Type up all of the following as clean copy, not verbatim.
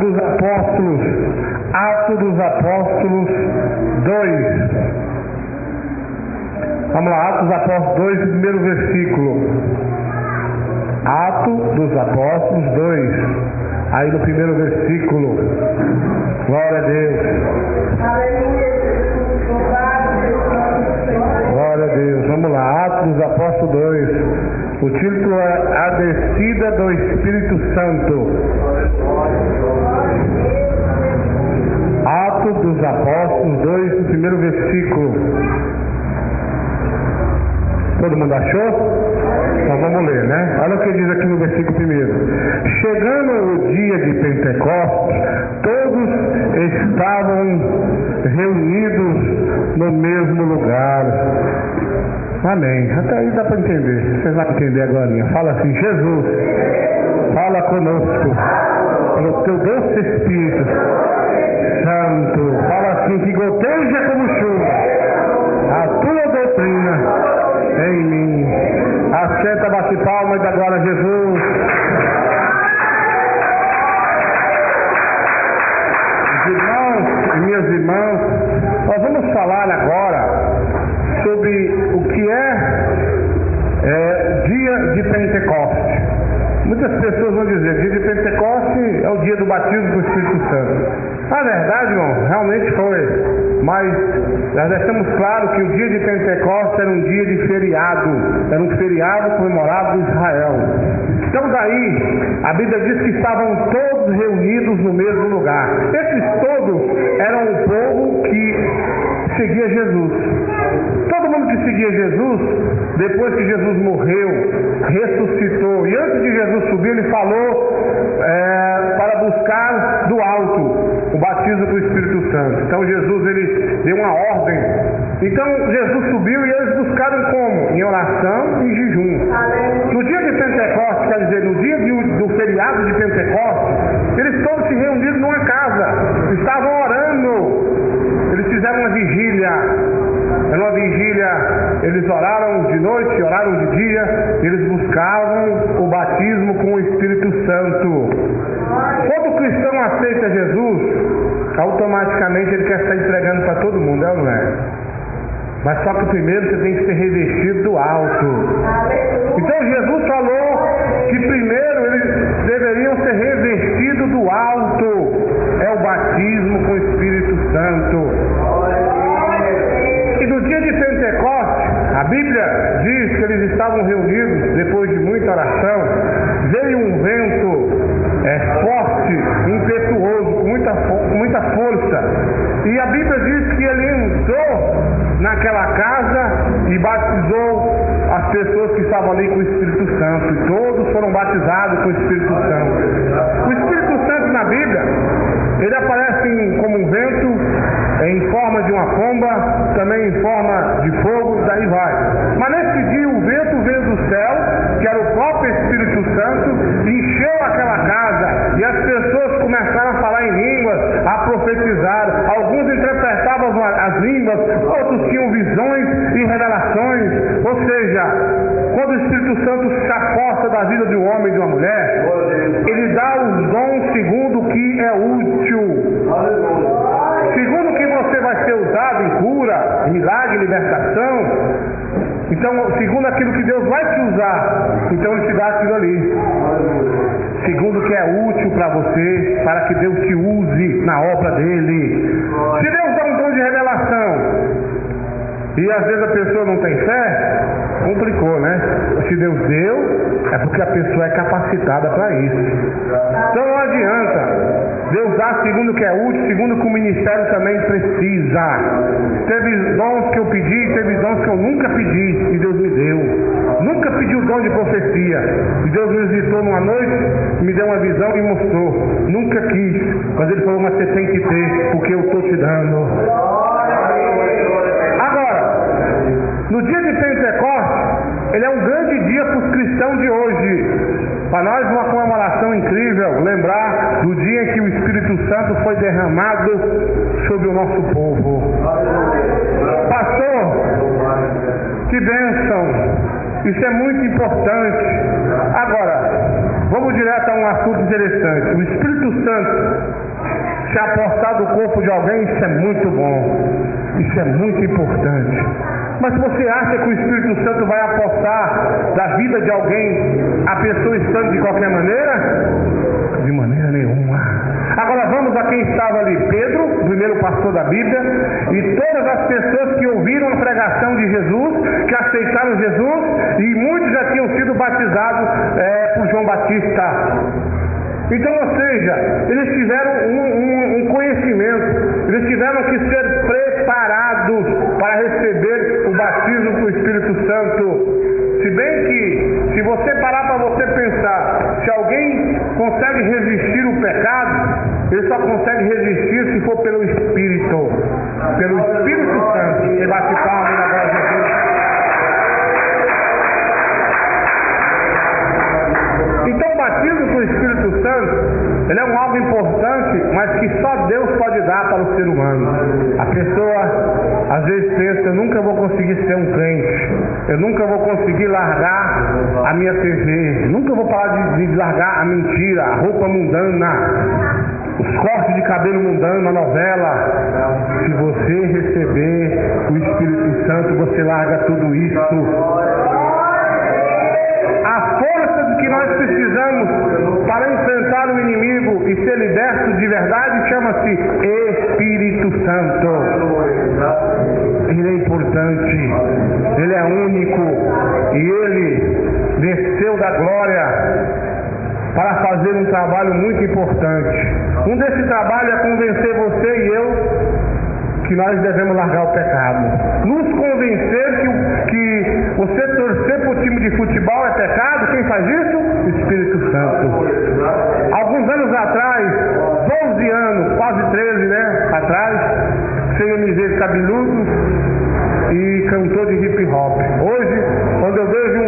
dos Apóstolos, Atos dos Apóstolos 2. Vamos lá, Atos dos Apóstolos 2, primeiro versículo. Atos dos Apóstolos 2. Aí no primeiro versículo. Glória a Deus. Glória a Deus. Vamos lá, Atos dos Apóstolos 2. O título é A Descida do Espírito Santo. Atos dos Apóstolos 2, no primeiro versículo. Todo mundo achou? Então vamos ler, né? Olha o que diz aqui no versículo primeiro. Chegando o dia de Pentecostes, todos estavam reunidos no mesmo lugar. Amém. Até aí dá para entender. Vocês vão entender agora. Fala assim: Jesus, fala conosco pelo teu doce Espírito Santo. Fala assim: que goteja como chuva a tua doutrina em mim. Assenta, bate palma e dá glória a Jesus. Irmãos e minhas irmãs, nós vamos falar agora sobre o que é dia de Pentecostes. Muitas pessoas vão dizer: dia de Pentecostes é o dia do batismo do Espírito Santo. Na verdade, irmão, realmente foi. Mas nós deixamos claro que o dia de Pentecostes era um dia de feriado. Era um feriado comemorado em Israel. Então daí, a Bíblia diz que estavam todos reunidos no mesmo lugar. Esses todos eram o povo que seguia Jesus. Todo mundo que seguia Jesus, depois que Jesus morreu, ressuscitou, e antes de Jesus subir, ele falou para buscar do alto o batismo do Espírito Santo. Então Jesus, ele deu uma ordem. Então Jesus subiu e eles buscaram como? Em oração e em jejum. No dia de Pentecostes, quer dizer, no dia do feriado de Pentecostes, eles todos se reuniram numa casa, estavam orando. Eles fizeram uma vigília. Era uma vigília, eles oraram de noite, oraram de dia, eles buscavam o batismo com o Espírito Santo. Quando o cristão aceita Jesus, automaticamente ele quer estar entregando para todo mundo, é ou não é? Mas só que primeiro você tem que ser revestido do alto. Então Jesus falou que primeiro eles deveriam ser revestidos do alto. É o batismo com o Espírito Santo. E no dia de Pentecostes, a Bíblia diz que eles estavam reunidos, depois de muita oração, veio um vento forte, impetuoso, com muita força. E a Bíblia diz que ele entrou naquela casa e batizou as pessoas que estavam ali com o Espírito Santo. E todos foram batizados com o Espírito Santo. O Espírito Santo na Bíblia, ele aparece como um vento, em forma de uma pomba, também em forma de fogo, daí vai. Mas nesse dia o vento veio do céu, que era o próprio Espírito Santo, encheu aquela casa e as pessoas começaram a falar em línguas, a profetizar. Alguns interpretavam as línguas, outros tinham visões e revelações. Ou seja, quando o Espírito Santo se aposta da vida de um homem e de uma mulher, ele dá os dons segundo o que é útil. Segundo que você vai ser usado em cura, em milagre, em libertação. Então, segundo aquilo que Deus vai te usar, então Ele te dá aquilo ali. Segundo o que é útil para você, para que Deus te use na obra dEle. Se Deus dá um dom de revelação, e às vezes a pessoa não tem fé, complicou, né? Se Deus deu, é porque a pessoa é capacitada para isso. Então não adianta. Deus dá segundo o que é útil, segundo o que o ministério também precisa. Teve dons que eu pedi, teve dons que eu nunca pedi, e Deus me deu. Nunca pedi o dom de profecia, e Deus me visitou numa noite, me deu uma visão e mostrou. Nunca quis, mas Ele falou: mas você tem que ter, porque eu estou te dando. Agora, no dia de Pentecostes, ele é um grande dia para os cristãos de hoje. Para nós, uma comemoração incrível, lembrar do dia em que o Espírito Santo foi derramado sobre o nosso povo. Pastor, que bênção! Isso é muito importante. Agora, vamos direto a um assunto interessante. O Espírito Santo se apossar do corpo de alguém, isso é muito bom. Isso é muito importante. Mas se você acha que o Espírito Santo vai apossar da vida de alguém, a pessoa estando de qualquer maneira? De maneira nenhuma. Agora vamos a quem estava ali. Pedro, o primeiro pastor da Bíblia, e todas as pessoas que ouviram a pregação de Jesus, que aceitaram Jesus, e muitos já tinham sido batizados por João Batista. Então, ou seja, eles tiveram um conhecimento, eles tiveram que ser preparados para receber o batismo com o Espírito Santo. Se bem que, se você parar para você pensar, se alguém consegue resistir o pecado, ele só consegue resistir se for pelo Espírito Santo. E bate palma na voz de Jesus. Então o batismo com o Espírito Santo, ele é algo importante, mas que só Deus pode dar para o ser humano. A pessoa às vezes pensa, eu nunca vou conseguir ser um crente, eu nunca vou conseguir largar a minha TV, nunca vou parar de largar a mentira, a roupa mundana, os cortes de cabelo mundano, a novela. Se você receber o Espírito Santo, você larga tudo isso. A força de que nós precisamos para enfrentar o inimigo e ser libertos de verdade chama-se Espírito Santo. Ele é importante, ele é único e ele desceu da glória para fazer um trabalho muito importante. Um desse trabalho é convencer você e eu que nós devemos largar o pecado. Nos convencer que você torcer para o time de futebol é pecado. Quem faz isso? O Espírito Santo. Alguns anos atrás, 12 anos, quase 13, né? Atrás, você me ver cabeludo e cantor de hip hop. Hoje, quando eu vejo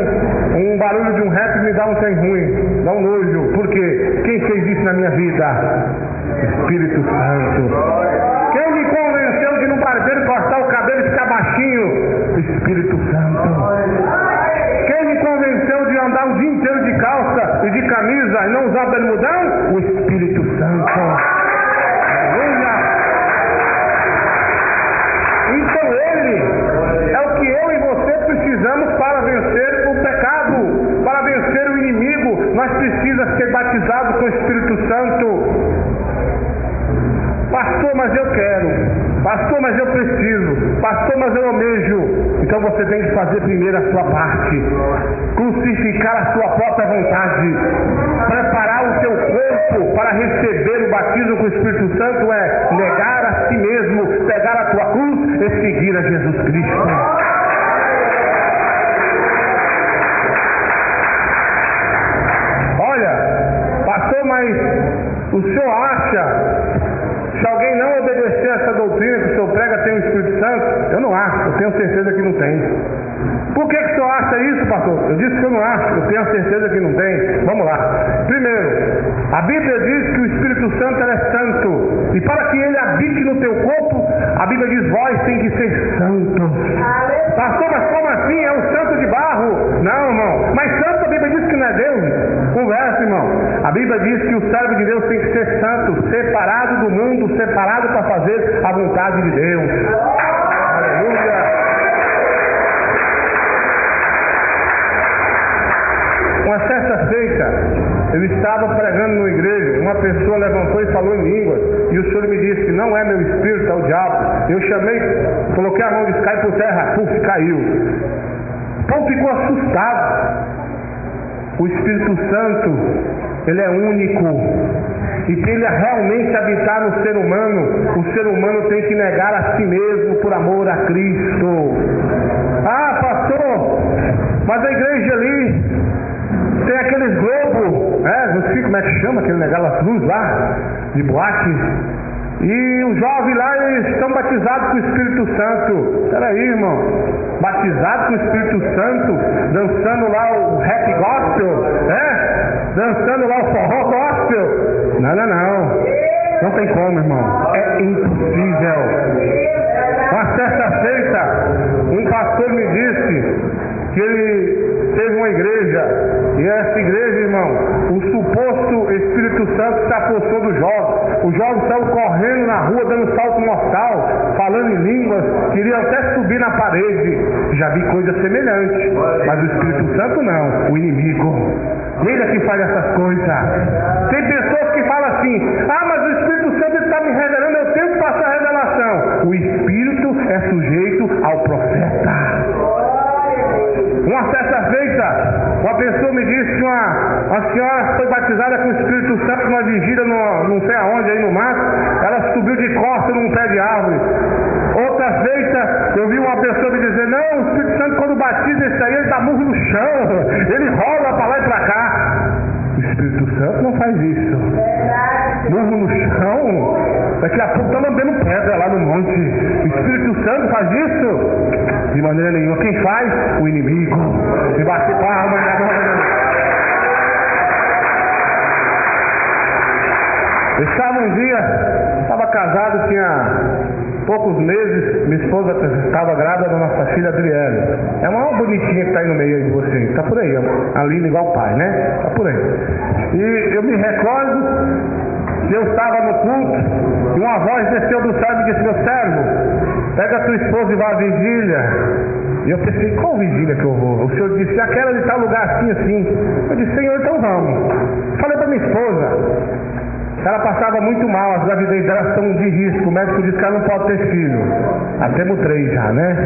um barulho de um rap, me dá um trem ruim, dá um nojo. Por quê? Quem fez isso na minha vida? Espírito Santo. Quem me convenceu de no barbeiro cortar o cabelo e ficar baixinho? Espírito Santo. Quem me convenceu de andar o dia inteiro de calça e de camisa e não usar bermudão? O Espírito Santo. Aleluia. Então ele é o que eu e você precisamos para vencer o pecado, para vencer o inimigo. Nós precisamos ser batizados com o Espírito Santo. Pastor, mas eu quero. Pastor, mas eu preciso. Pastor, mas eu almejo. Então você tem que fazer primeiro a sua parte. Crucificar a sua própria vontade. Preparar o seu corpo para receber o batismo com o Espírito Santo é negar a si mesmo, pegar a tua cruz e seguir a Jesus Cristo. Olha, pastor, mas o senhor acha... Se alguém não obedecer a essa doutrina que o senhor prega tem o Espírito Santo, eu não acho, eu tenho certeza que não tem. Por que o senhor acha isso, pastor? Eu disse que eu não acho, eu tenho certeza que não tem. Vamos lá. Primeiro, a Bíblia diz que o Espírito Santo é santo. E para que ele habite no teu corpo, a Bíblia diz, vós tem que ser santos. Pastor, mas como assim? É um santo de barro? Não, irmão. Mas santo a Bíblia diz que não é Deus. Conversa, irmão. A Bíblia diz que o servo de Deus tem que ser santo, separado do mundo, separado para fazer a vontade de Deus. Aleluia. Uma certa feita, eu estava pregando na igreja, uma pessoa levantou e falou em línguas, e o Senhor me disse, não é meu espírito, é o diabo. Eu chamei, coloquei a mão de cai por terra, puf, caiu. Então ficou assustado. O Espírito Santo, ele é único. E para ele realmente habitar no ser humano, o ser humano tem que negar a si mesmo por amor a Cristo. Ah, pastor, mas a igreja ali tem aqueles globos, não sei como é que chama, aquele negócio luz lá, de boate. E os jovens lá, eles estão batizados com o Espírito Santo. Peraí, irmão. Batizados com o Espírito Santo, dançando lá o rap gospel, dançando lá o forró gospel. Não. Não tem como, irmão. É impossível. Uma certa feita, um pastor me disse que ele teve uma igreja, e essa igreja, irmão, o suposto Espírito Santo se apossou do jovem. O jovem saiu correndo na rua, dando salto mortal, falando em línguas, queria até subir na parede. Já vi coisa semelhante, mas o Espírito Santo não, o inimigo. Ele é que faz essas coisas. Tem pessoas que falam assim: ah, mas o Espírito Santo está me revelando, eu tenho que passar a revelação. O Espírito é sujeito ao profeta. Uma certa feita, uma pessoa me disse que uma senhora foi batizada com o Espírito Santo numa vigília, não sei aonde, aí no mato. Ela subiu de costas num pé de árvore. Outra feita, eu vi uma pessoa me dizer: não, o Espírito Santo quando batiza esse aí, ele dá murro no chão, ele rola para lá e para cá. O Espírito Santo não faz isso. Murro no chão, daqui a pouco está lambendo pedra lá no monte. O Espírito Santo faz isso? De maneira nenhuma. Quem faz? O inimigo. Se bate palma, eu estava um dia, estava casado, tinha poucos meses, minha esposa estava grávida da nossa filha Adriele. É uma bonitinha que está aí no meio aí de vocês, está por aí, a linda igual o pai, né? Está por aí. E eu me recordo que eu estava no culto e uma voz desceu do céu e me disse: meu servo, pega a tua esposa e vá à vigília. E eu pensei: qual vigília que eu vou? O senhor disse: aquela de tal lugar assim, assim. Eu disse: Senhor, então vamos. Falei para minha esposa. Ela passava muito mal, as gravidez dela são de risco. O médico disse que ela não pode ter filho. Já temos 3 já, né?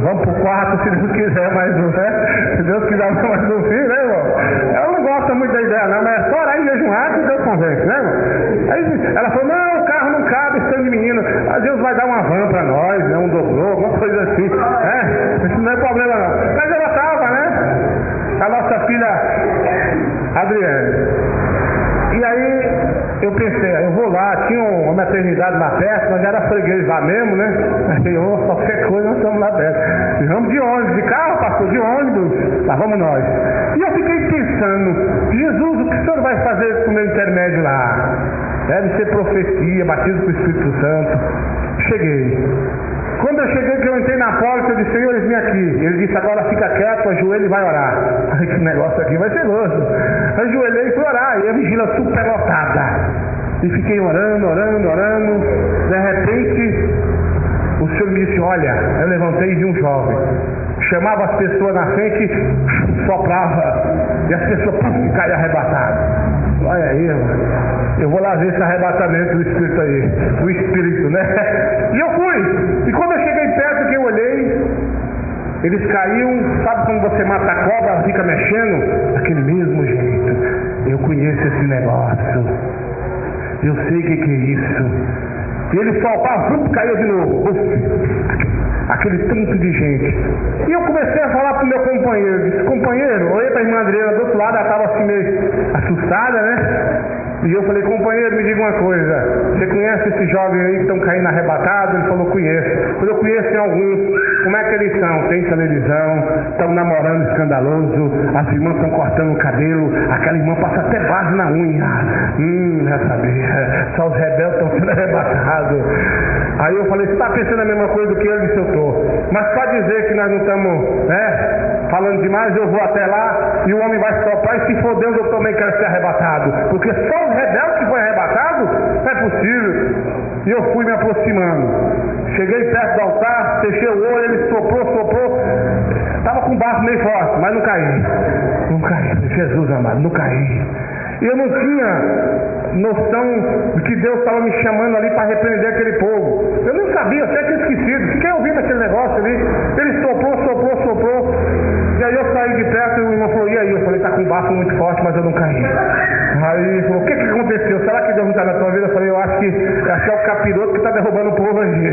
Vamos pro 4 se Deus quiser mais um, né? Se Deus quiser mais um filho, né, irmão? Ela não gosta muito da ideia, não, mas é só orar e jejuar que Deus convence, né, irmão? Aí ela falou: não, o carro não cabe, estando de menino. Deus vai dar uma van pra nós, né? Um dobrô, alguma coisa assim. Isso não é problema, não. Mas ela tava, né? A nossa filha Adriane. E aí eu pensei: eu vou lá, tinha uma maternidade lá perto, mas era freguês lá mesmo, né? Aí eu, qualquer coisa, nós estamos lá perto. E vamos de ônibus, de carro, passou de ônibus, lá vamos nós. E eu fiquei pensando: Jesus, o que o Senhor vai fazer com o meu intermédio lá? Deve ser profecia, batismo com o Espírito Santo. Cheguei. Quando eu cheguei, que eu entrei na porta, eu disse: Senhor, eles vêm aqui. Ele disse: agora fica quieto, ajoelha e vai orar. Ai, que negócio aqui vai ser louco. Ajoelhei e fui orar, e a vigília super lotada. E fiquei orando. De repente, o Senhor me disse: olha, eu levantei e vi um jovem. Chamava as pessoas na frente, soprava, e as pessoas caíam arrebatadas. Olha aí, eu vou lá ver esse arrebatamento do Espírito aí. O Espírito, né? E eu fui. E quando eu cheguei perto, que eu olhei, eles caíam. Sabe quando você mata a cobra, ela fica mexendo? Daquele mesmo jeito. Eu conheço esse negócio. Eu sei o que é isso. E ele soltava, caía de novo. Aquele tanto de gente. E eu comecei a falar pro meu companheiro. Disse: companheiro, olhei pra irmã Adriana do outro lado, ela estava assim meio assustada, né? E eu falei: companheiro, me diga uma coisa, você conhece esses jovens aí que estão caindo arrebatados? Ele falou: conheço. Eu conheço alguns. Como é que eles são? Tem televisão, estão namorando escandaloso, as irmãs estão cortando o cabelo, aquela irmã passa até base na unha. Já sabia, só os rebeldes estão sendo arrebatados. Aí eu falei: você está pensando a mesma coisa do que ele? Disse: eu estou. Mas para dizer que nós não estamos, né, falando demais, eu vou até lá e o homem vai soprar, e se for Deus, eu também quero ser arrebatado, porque só os rebeldes que foi arrebatado, não é possível. E eu fui me aproximando. Cheguei perto do altar, fechei o olho, ele soprou. Estava com o barco meio forte, mas não caí. Jesus amado, não caí. E eu não tinha noção de que Deus estava me chamando ali para repreender aquele povo. Eu não sabia, eu até tinha esquecido. Fiquei ouvindo aquele negócio ali. Ele soprou. E aí eu saí de perto e o irmão falou: e aí? Eu falei: está com o barco muito forte, mas eu não caí. Aí ele falou: o que aconteceu? Será que Deus não está na tua vida? Eu falei: eu acho que é o capiroto que está derrubando o povo aqui.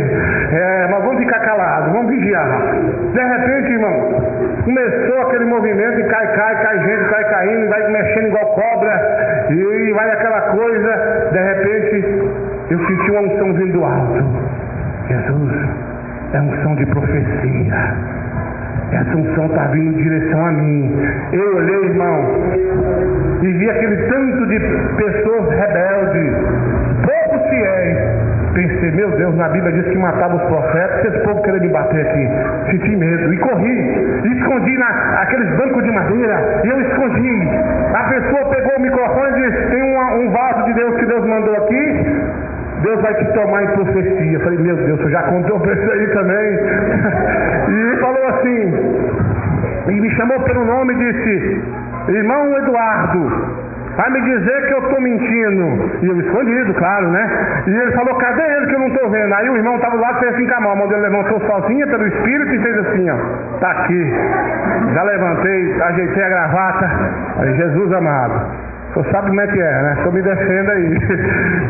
Mas vamos ficar calados, vamos vigiar. De repente, irmão, começou aquele movimento e cai gente, cai caindo, vai mexendo igual cobra, e vai aquela coisa. De repente, eu senti uma unção vindo do alto. Jesus, é unção de profecia. Essa unção está vindo em direção a mim. Eu olhei, irmão, e vi aquele tanto de pessoas rebeldes, poucos fiéis. Pensei: falei, meu Deus, na Bíblia diz que matava os profetas, esse povo queria me bater aqui. Senti medo, e corri, e escondi naqueles bancos de madeira, e eu escondi. A pessoa pegou o microfone e disse, tem um vaso de Deus que Deus mandou aqui, Deus vai te tomar em profecia. Eu falei, meu Deus, você já contou pra isso aí também? E ele falou assim, e me chamou pelo nome e disse, irmão Eduardo, vai me dizer que eu estou mentindo. E eu escondido, claro, né? E ele falou, cadê ele que eu não estou vendo? Aí o irmão estava do lado, fez assim com a mão dele, levantou sozinha pelo Espírito e fez assim, ó, tá aqui. Já levantei, ajeitei a gravata, falei, Jesus amado, você sabe como é que é, né? Só me defenda aí.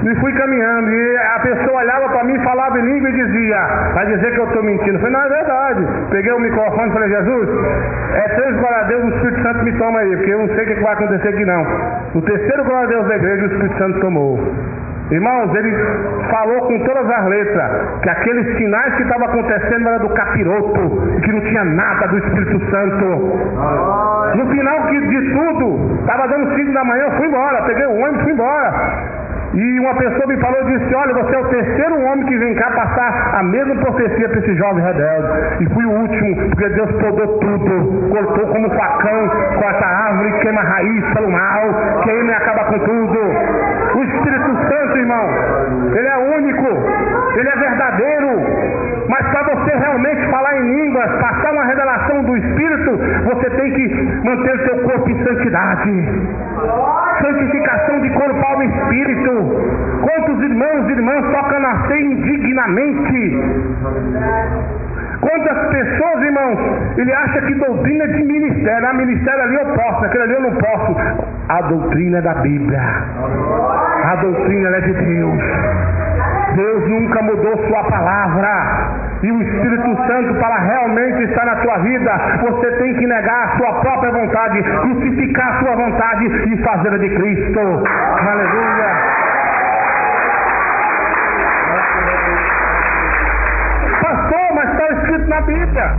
E fui caminhando, e a pessoa olhava para mim, falava em língua e dizia, vai dizer que eu estou mentindo. Eu falei, não, é verdade. Peguei o microfone e falei, Jesus, é 3 glória a Deus, o Espírito Santo me toma aí, porque eu não sei o que vai acontecer aqui não. No 3º glória a Deus da igreja, o Espírito Santo tomou. Irmãos, ele falou com todas as letras que aqueles sinais que estavam acontecendo era do capiroto e que não tinha nada do Espírito Santo. No final de tudo, estava dando 5 da manhã, eu fui embora, peguei o ônibus e fui embora. E uma pessoa me falou e disse, olha, você é o 3º homem que vem cá passar a mesma profecia para esse jovem rebelde. E fui o último, porque Deus podou tudo, cortou como um facão, corta a árvore, queima a raiz pelo mal, queima e acaba com tudo. O Espírito Santo, irmão, ele é único, ele é verdadeiro. Mas para você realmente falar em línguas, passar uma revelação do Espírito, você tem que manter seu corpo em santidade. Santificação de corpo, alma e espírito. Quantos irmãos e irmãs tocam na fé indignamente? Quantas pessoas, irmãos, ele acha que doutrina é de ministério. A ministério ali eu posso, naquele ali eu não posso. A doutrina é da Bíblia. A doutrina é de Deus. Deus nunca mudou sua palavra. E o Espírito Santo, para realmente estar na tua vida, você tem que negar a sua própria vontade, crucificar a sua vontade e fazê-la de Cristo. Aleluia. Pastor, mas está escrito na Bíblia.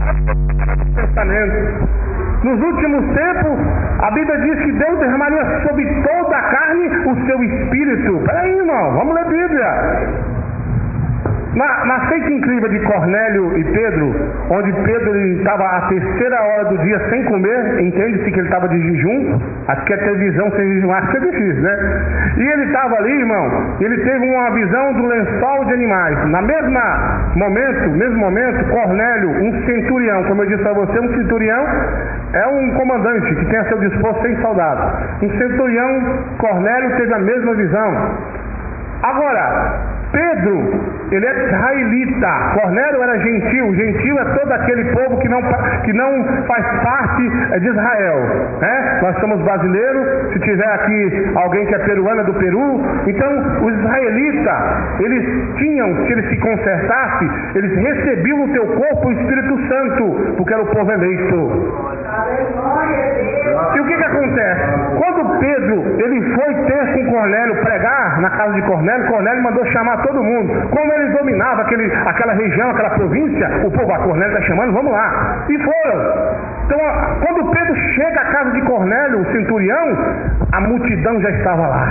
Nos últimos tempos, a Bíblia diz que Deus derramaria sobre toda a carne o seu Espírito. Peraí, irmão, vamos ler a Bíblia. Na feita incrível de Cornélio e Pedro, onde Pedro estava à 3ª hora do dia sem comer, entende-se que ele estava de jejum, acho que é ter visão sem jejum, acho que é difícil, né? E ele estava ali, irmão, ele teve uma visão do lençol de animais. Na mesmo momento, Cornélio, um centurião, como eu disse a você, um centurião é um comandante que tem a seu dispor 100 soldados. Um centurião, Cornélio, teve a mesma visão. Agora, Pedro, ele é israelita, Cornélio era gentil. Gentil é todo aquele povo que não faz parte de Israel, né? Nós somos brasileiros, se tiver aqui alguém que é peruano, é do Peru. Então, os israelitas, eles tinham, se eles se consertassem, eles recebiam no teu corpo o Espírito Santo, porque era o povo eleito. E o que acontece? Quando Pedro, ele foi ter com Cornélio, pregar na casa de Cornélio, Cornélio mandou chamar todo mundo. Como ele dominava aquela região, aquela província, o povo, a Cornélio está chamando, vamos lá. E foram. Então, quando Pedro chega à casa de Cornélio, o centurião, a multidão já estava lá.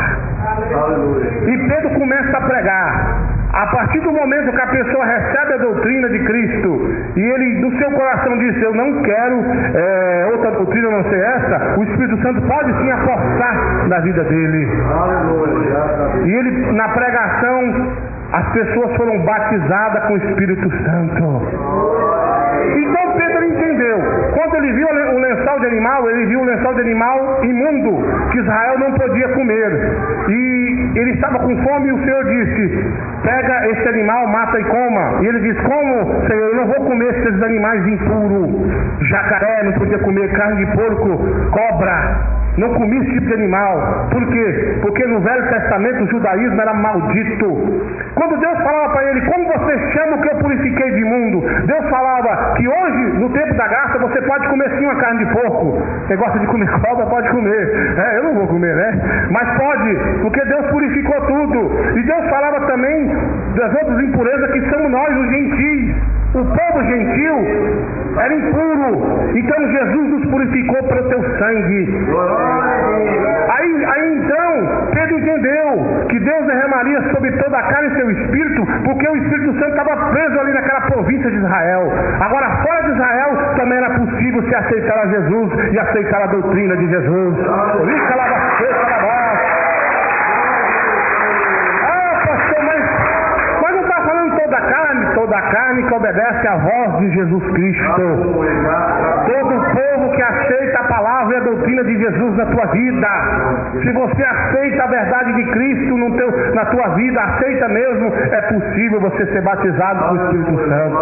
E Pedro começa a pregar. A partir do momento que a pessoa recebe a doutrina de Cristo e ele no seu coração diz, eu não quero outra doutrina a não ser essa, o Espírito Santo pode sim apostar na vida dele. E ele, na pregação, as pessoas foram batizadas com o Espírito Santo. Então Pedro entendeu. Quando ele viu o lençol de animal, ele viu o lençol de animal imundo, que Israel não podia comer. E ele estava com fome e o Senhor disse, pega esse animal, mata e coma. E ele disse, como, Senhor, eu não vou comer esses animais impuros. Jacaré, não podia comer carne de porco, cobra. Não comia esse tipo de animal. Por quê? Porque no Velho Testamento o judaísmo era maldito. Quando Deus falava para ele, como você chama o que eu purifiquei de imundo? Deus falava que hoje, no tempo da graça, você pode comer sim uma carne de porco. Você gosta de comer cobra, pode comer. Eu não vou comer, né? Mas pode, porque Deus purificou tudo. E Deus falava também das outras impurezas que somos nós, os gentios. O povo gentil era impuro. Então Jesus nos purificou pelo teu sangue. Aí então Pedro entendeu que que Deus derramaria sobre toda a carne seu Espírito, porque o Espírito Santo estava preso ali naquela província de Israel. Agora, fora de Israel, também era possível se aceitar a Jesus e aceitar a doutrina de Jesus. Toda a carne que obedece à voz de Jesus Cristo. Todo o povo que aceita a palavra e a doutrina de Jesus na tua vida. Se você aceita a verdade de Cristo na tua vida, aceita mesmo, é possível você ser batizado com o Espírito Santo.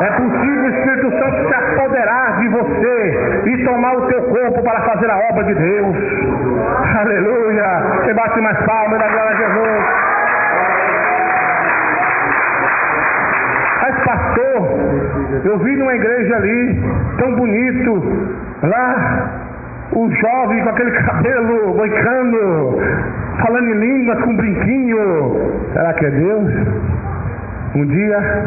É possível o Espírito Santo se apoderar de você e tomar o teu corpo para fazer a obra de Deus. Aleluia! Você bate mais palmas da glória a Jesus. Mas pastor, eu vi numa igreja ali, tão bonito, lá, o jovem com aquele cabelo moicano, falando em línguas com um brinquinho. Será que é Deus? Um dia,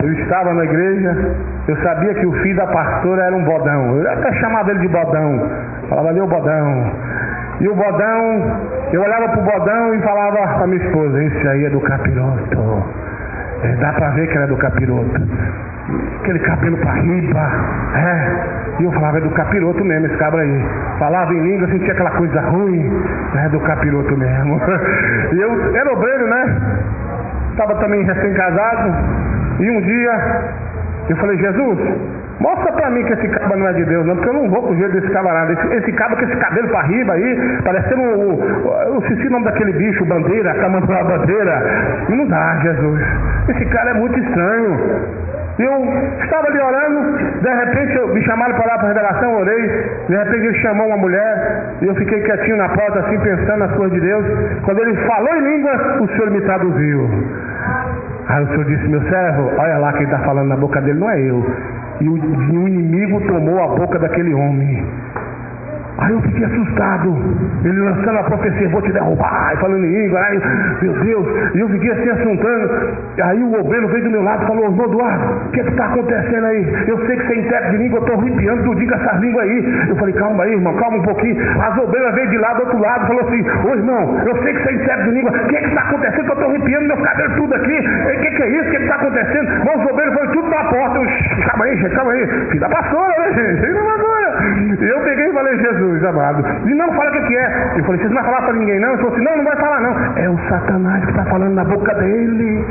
eu estava na igreja, eu sabia que o filho da pastora era um bodão. Eu até chamava ele de bodão. Falava ali o bodão. E o bodão, eu olhava pro bodão e falava pra minha esposa, esse aí é do capiroto. Dá pra ver que era do capiroto. Aquele cabelo pra riba. E eu falava, é do capiroto mesmo esse cabra aí. Falava em língua, sentia aquela coisa ruim. É do capiroto mesmo. E eu era obreiro, né? Estava também recém-casado. E um dia eu falei, Jesus, mostra pra mim que esse cabra não é de Deus, não, porque eu não vou com o jeito desse camarada. Esse cabra com esse cabelo pra riba aí, parecendo eu esqueci o nome daquele bicho, bandeira, a bandeira. Não dá, Jesus. Esse cara é muito estranho. Eu estava ali orando, de repente me chamaram para lá para a revelação, eu orei, de repente ele chamou uma mulher, e eu fiquei quietinho na porta assim, pensando nas coisas de Deus. Quando ele falou em língua, o Senhor me traduziu. Aí o Senhor disse, meu servo, olha lá quem está falando na boca dele, não é eu. E o inimigo tomou a boca daquele homem. Aí eu fiquei assustado. Ele lançando a profecia, vou te derrubar, falando em língua, ai, meu Deus. E eu fiquei assim assuntando. Aí o obreiro veio do meu lado e falou, irmão Eduardo, o que está acontecendo aí? Eu sei que você é intérprete de língua, eu estou arrepiando, tu diga essas línguas aí. Eu falei, calma aí, irmão, calma um pouquinho. As obreiras veio de lá do outro lado e falou assim, ô irmão, eu sei que você é intérprete de língua, o que está acontecendo? Que eu estou arrepiando meus cabelos tudo aqui. O que é isso? O que está acontecendo? Mas os obreiros foram tudo na porta. Calma aí, gente, calma aí. Filho da pastora, né, gente? Filho da pastora. E eu peguei e falei, Jesus amado. E não fala o que é. Eu falei, vocês não vai falar para ninguém não? Ele falou assim, não vai falar não. É o Satanás que está falando na boca dele.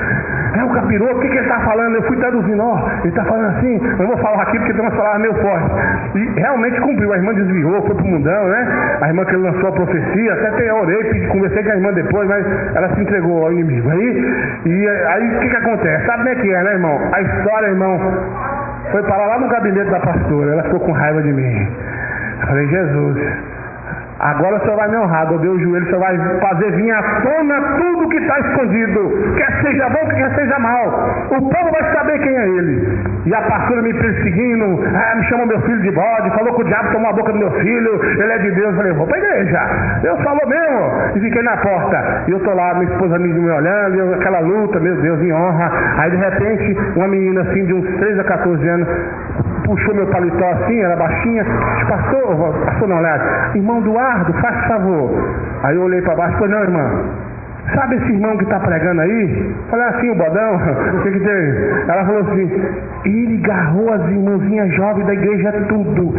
É o capiroto, o que ele está falando? Eu fui traduzindo, ele está falando assim, eu não vou falar aqui porque tem umas palavras meio fortes. E realmente cumpriu, a irmã desviou, foi pro mundão, né? A irmã que lançou a profecia, até eu orei, conversei com a irmã depois, mas ela se entregou ao inimigo. Aí o que acontece? Sabe como é que é, né, irmão? A história, irmão, foi parar lá no gabinete da pastora, ela ficou com raiva de mim. Eu falei, Jesus, agora o Senhor vai me honrar, dobrei o joelho, o Senhor vai fazer vir à tona tudo que está escondido, quer seja bom, quer seja mal. O povo vai saber quem é ele. E a pastora me perseguindo, me chamou meu filho de bode, falou que o diabo tomou a boca do meu filho, ele é de Deus. Eu falei, vou para a igreja. Deus falou mesmo. E fiquei na porta. E eu tô lá, minha esposa me olhando, e aquela luta, meu Deus, em honra. Aí de repente, uma menina assim de uns 13 a 14 anos, puxou meu paletó assim, era baixinha, pastor não, aliás, irmão Eduardo, faz favor. Aí eu olhei para baixo e falei, não, irmã, sabe esse irmão que está pregando aí? Falei assim, o bodão, o que tem? Ela falou assim, ele agarrou as irmãzinhas jovens da igreja tudo.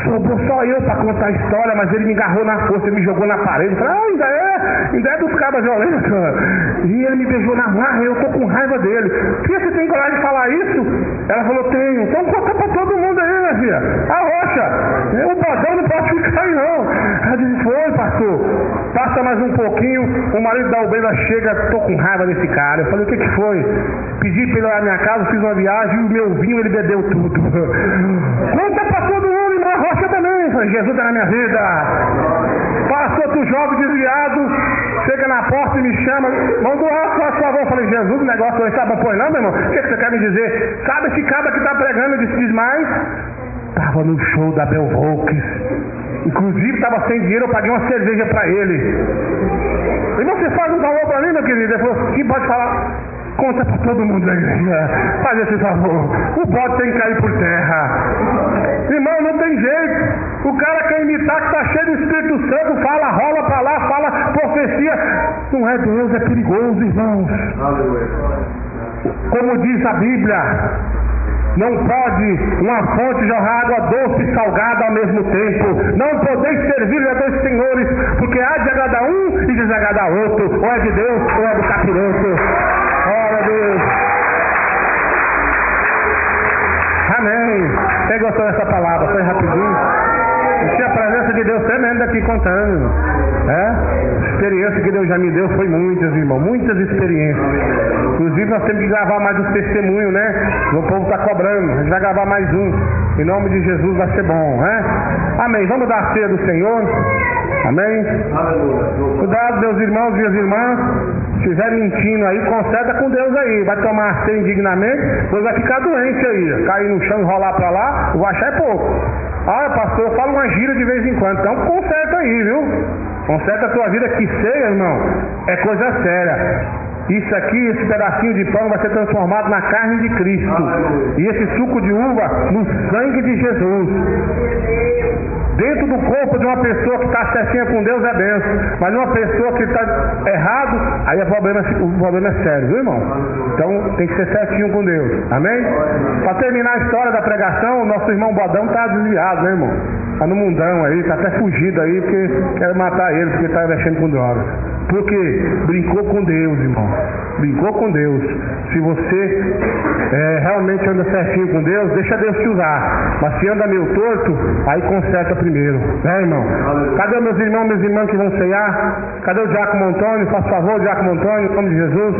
Sobrou só eu para contar a história, mas ele me agarrou na força, ele me jogou na parede. Eu falei, ainda é dos cabas violentos. E ele me beijou na marra, eu tô com raiva dele. Filha, você tem coragem de falar isso? Ela falou, tenho. Então conta pra todo mundo aí, minha filha. Arrocha. O bodão não pode ficar aí, não. Ela disse, foi, pastor. Passa mais um pouquinho, o marido da obreira chega, tô com raiva desse cara. Eu falei, o que foi? Pedi pra ele ir lá na minha casa, fiz uma viagem e o meu vinho ele bebeu tudo. Conta pra todo mundo, irmão, arrocha também. Falei, Jesus tá na minha vida. Passa outro jovem desviado, chega na porta e me chama, manda o alto, faz favor. Eu falei, Jesus, o negócio hoje tá bom, pois não, meu irmão? O que você quer me dizer? Sabe esse cara que tá pregando? Eu disse, diz mais. Tava no show da Bel Volks. Inclusive estava sem dinheiro, eu paguei uma cerveja para ele. E você faz um favor para mim, meu querido? Ele falou, sim, pode falar. Conta para todo mundo da igreja. Faz esse favor. O bote tem que cair por terra. Irmão, não tem jeito. O cara quer imitar que está cheio do Espírito Santo, fala, rola para lá, fala profecia. Não é Deus, é perigoso, irmãos. Como diz a Bíblia, não pode uma fonte jorrar água doce e salgada ao mesmo tempo. Não podeis servir a dois senhores, porque há de agradar um e desagradar outro. Ou é de Deus ou é do capiroto. Glória a Deus. Amém. Quem gostou dessa palavra? Foi rapidinho. Eu tinha a presença de Deus tremenda aqui contando. A experiência que Deus já me deu foi muitas, irmão. Muitas experiências. Inclusive nós temos que gravar mais um testemunho, né? O povo está cobrando. A gente vai gravar mais um. Em nome de Jesus vai ser bom, né? Amém. Vamos dar a ceia do Senhor. Amém. Cuidado, meus irmãos e minhas irmãs. Se estiver mentindo aí, conserta com Deus aí. Vai tomar a ceia indignamente, depois vai ficar doente aí. Cair no chão e rolar pra lá, o achar é pouco. Ah, pastor, eu falo uma gira de vez em quando. Então conserta aí, viu? Conserta a tua vida, que ceia, irmão, é coisa séria. Isso aqui, esse pedacinho de pão vai ser transformado na carne de Cristo. E esse suco de uva no sangue de Jesus. Dentro do corpo de uma pessoa que está certinha com Deus é benção. Mas uma pessoa que está errado, aí o problema é sério, viu, irmão? Então tem que ser certinho com Deus. Amém? Para terminar a história da pregação, o nosso irmão Bodão está desviado, né, irmão? Está no mundão aí, está até fugido aí, porque quer matar ele, porque está mexendo com drogas. Por quê? Brincou com Deus, irmão. Brincou com Deus. Se você realmente anda certinho com Deus, deixa Deus te usar. Mas se anda meio torto, aí conserta primeiro. Né, irmão? Cadê meus irmãos e minhas irmãs que vão ceiar? Cadê o Diácono Antônio? Faz favor, Diácono Antônio, em nome de Jesus.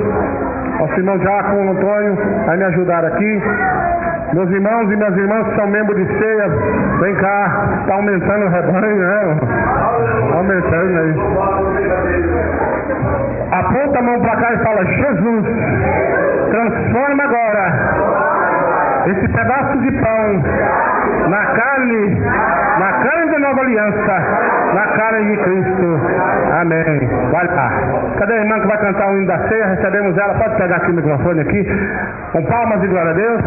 Nosso irmão Diácono Antônio vai me ajudar aqui. Meus irmãos e minhas irmãs que são membros de ceia, vem cá, está aumentando o rebanho, né? Aumentando aí. Aponta a mão para cá e fala: Jesus, transforma agora esse pedaço de pão na carne da nova aliança, na carne de Cristo. Amém. Vai lá. Cadê a irmã que vai cantar o hino da ceia? Recebemos ela. Pode pegar aqui o microfone aqui. Com palmas e glória a Deus.